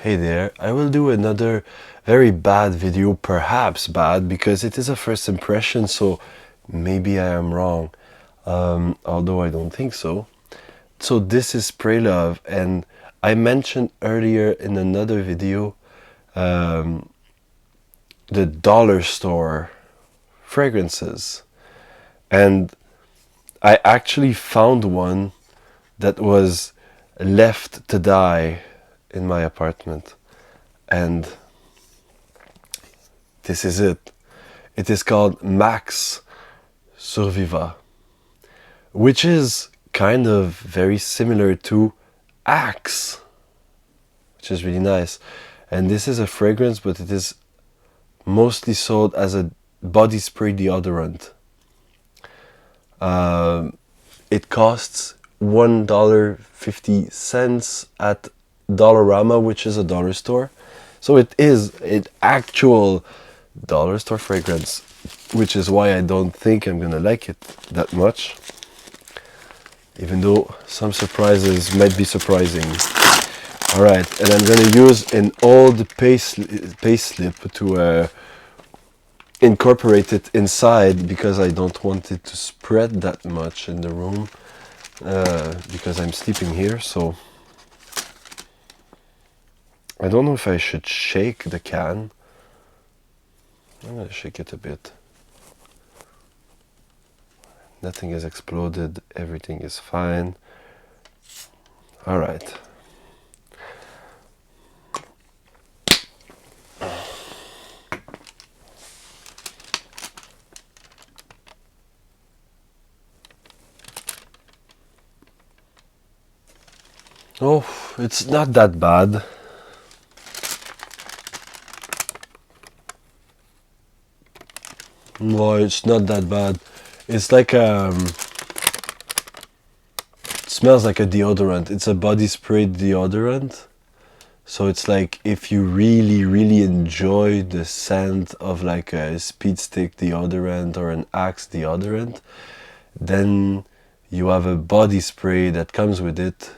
Hey there, I will do another very bad video, perhaps bad, because it is a first impression, so maybe I am wrong, although I don't think so. So this is Spray Love, and I mentioned earlier in another video the dollar store fragrances, and I actually found one that was left to die in my apartment, and this is it. It is called Max Surviva, which is kind of very similar to Axe, which is really nice. And this is a fragrance, but it is mostly sold as a body spray deodorant. It costs $1.50 at Dollarama, which is a dollar store. So it is an actual dollar store fragrance, which is why I don't think I'm gonna like it that much, even though some surprises might be surprising. Alright, and I'm gonna use an old payslip to incorporate it inside, because I don't want it to spread that much in the room, because I'm sleeping here. So I don't know if I should shake the can. I'm gonna shake it a bit. Nothing has exploded, everything is fine. Alright. Oh, it's not that bad. No, it's not that bad. It's like it smells like a deodorant. It's a body spray deodorant. So it's like if you really enjoy the scent of like a Speed Stick deodorant or an Axe deodorant, then you have a body spray that comes with it.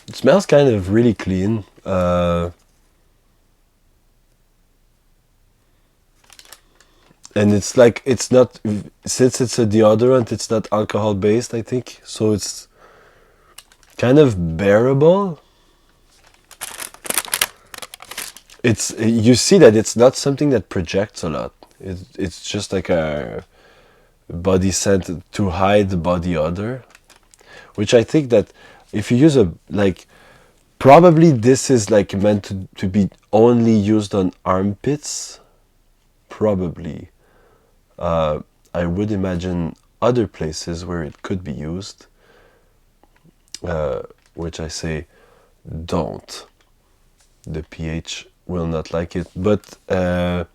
It smells kind of really clean. And it's like, it's not, since it's a deodorant, it's not alcohol based, I think. So it's kind of bearable. It's, you see that it's not something that projects a lot. It's just like a body scent to hide the body odor, which I think that if you use a, like, probably this is like meant to be only used on armpits, probably. I would imagine other places where it could be used, which I say don't. The pH will not like it, but yeah,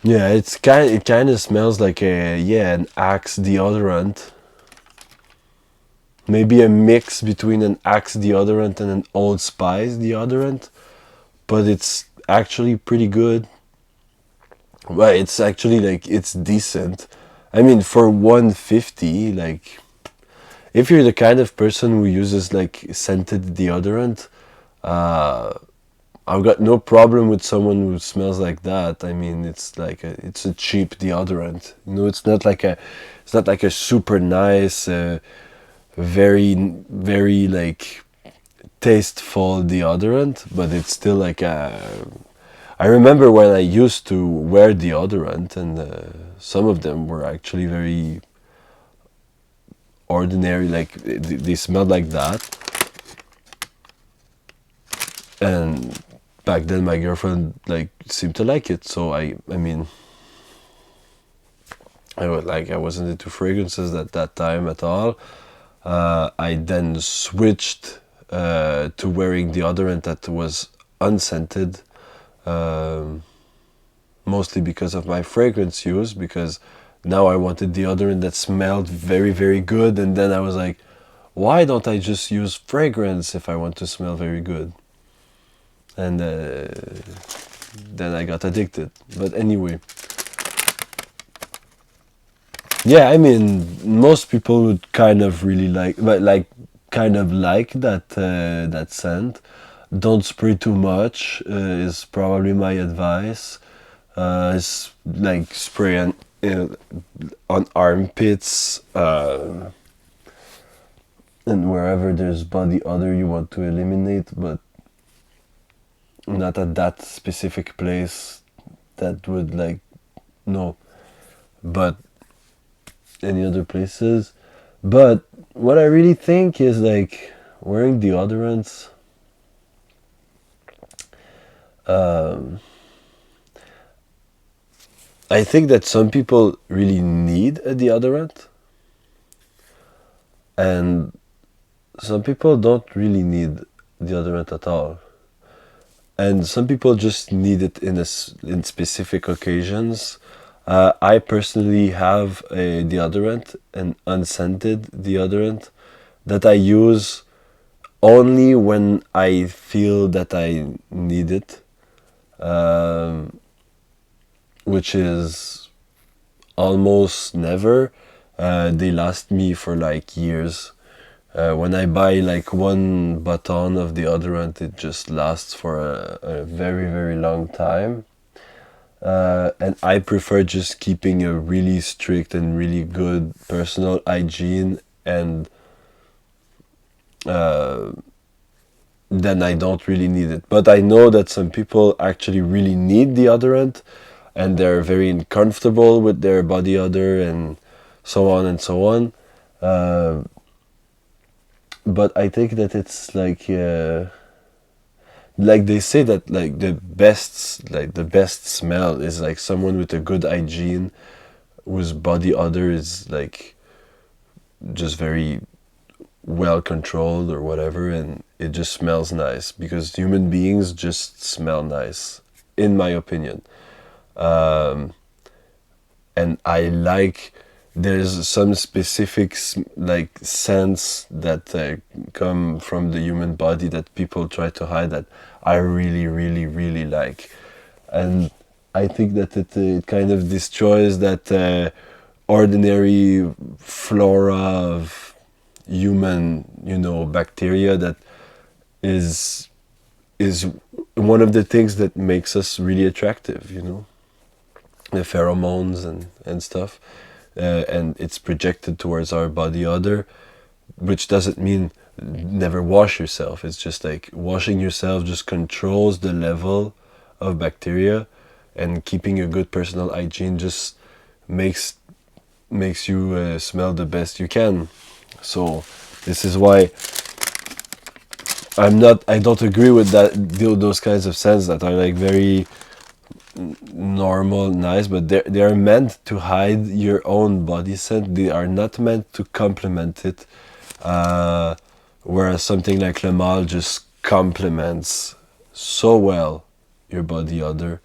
it kind of smells like an Axe deodorant. Maybe a mix between an Axe deodorant and an Old Spice deodorant, but it's actually pretty good. Well, it's actually like, it's decent. I mean, for $1.50, like, if you're the kind of person who uses like scented deodorant, I've got no problem with someone who smells like that. I mean, it's like it's a cheap deodorant. You know, it's not like a super nice, very like tasteful deodorant, but it's still like a. I remember when I used to wear deodorant, and some of them were actually very ordinary, like they smelled like that. And back then my girlfriend like seemed to like it, so I mean, I wasn't into fragrances at that time at all. I then switched to wearing deodorant that was unscented, mostly because of my fragrance use, because now I wanted deodorant that smelled very good, and then I was like, why don't I just use fragrance if I want to smell very good? And then I got addicted. But anyway, yeah, I mean, most people would kind of really like, but like, kind of like that scent. Don't spray too much is probably my advice. It's like spray on armpits and wherever there's body odor you want to eliminate, but not at that specific place that would like no, but any other places. But what I really think is like wearing deodorants. Um, I think that some people really need a deodorant, and some people don't really need deodorant at all. And some people just need it in specific occasions. I personally have a deodorant, an unscented deodorant, that I use only when I feel that I need it, um, which is almost never. They last me for like years. When I buy like one baton of deodorant, it just lasts for a very, very long time. And I prefer just keeping a really strict and really good personal hygiene, and uh, then I don't really need it. But I know that some people actually really need deodorant, and they're very uncomfortable with their body odor and so on and so on. Uh, but I think that it's like they say that like the best smell is like someone with a good hygiene, whose body odor is like just very well controlled or whatever, and it just smells nice because human beings just smell nice, in my opinion. um, and I like, there's some specific like scents that come from the human body that people try to hide that I really, really, really like. And I think that it kind of destroys that ordinary flora of human, bacteria that is is one of the things that makes us really attractive, the pheromones and stuff, and it's projected towards our body odor, which doesn't mean never wash yourself. It's just like washing yourself just controls the level of bacteria, and keeping a good personal hygiene just makes makes you smell the best you can. So this is why I don't agree with those kinds of scents that are like very normal, nice, but they are meant to hide your own body scent. They are not meant to complement it. Uh, Whereas something like Le Male just complements so well your body odor.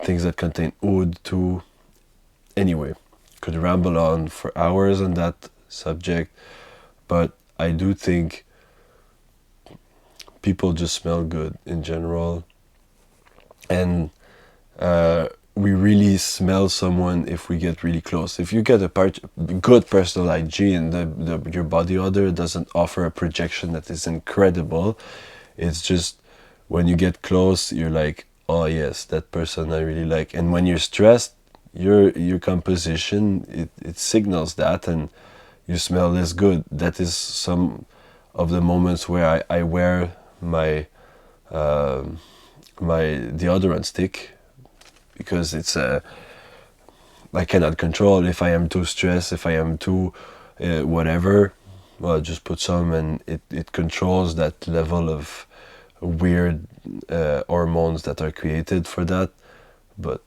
Things that contain oud too. Anyway, could ramble on for hours on that subject, but I do think people just smell good in general, and we really smell someone if we get really close. If you get good personal hygiene, your body odor doesn't offer a projection that is incredible. It's just when you get close, you're like, oh yes, that person I really like. And when you're stressed, your composition it signals that, and you smell less good. That is some of the moments where I wear my deodorant stick, because it's I cannot control if I am too stressed, if I am too whatever. Well, just put some, and it controls that level of weird hormones that are created for that. But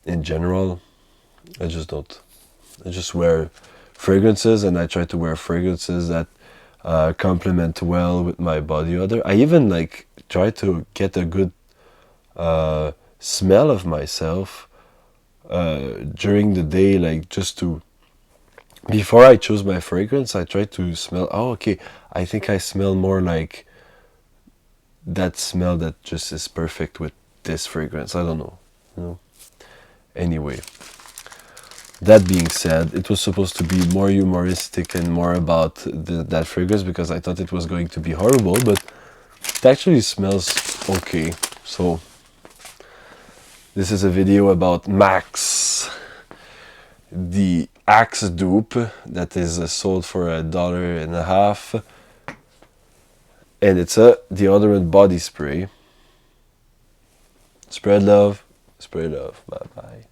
in general, I just don't. I just wear fragrances, and I try to wear fragrances that complement well with my body odor. I even like try to get a good smell of myself during the day, like just to, before I choose my fragrance, I try to smell, oh okay, I think I smell more like that smell that just is perfect with this fragrance. I don't know. You know. Anyway, that being said, it was supposed to be more humoristic and more about that fragrance because I thought it was going to be horrible, but it actually smells okay. So this is a video about Max, the Axe dupe that is sold for $1.50, and it's a deodorant body spray. Spread love, bye bye.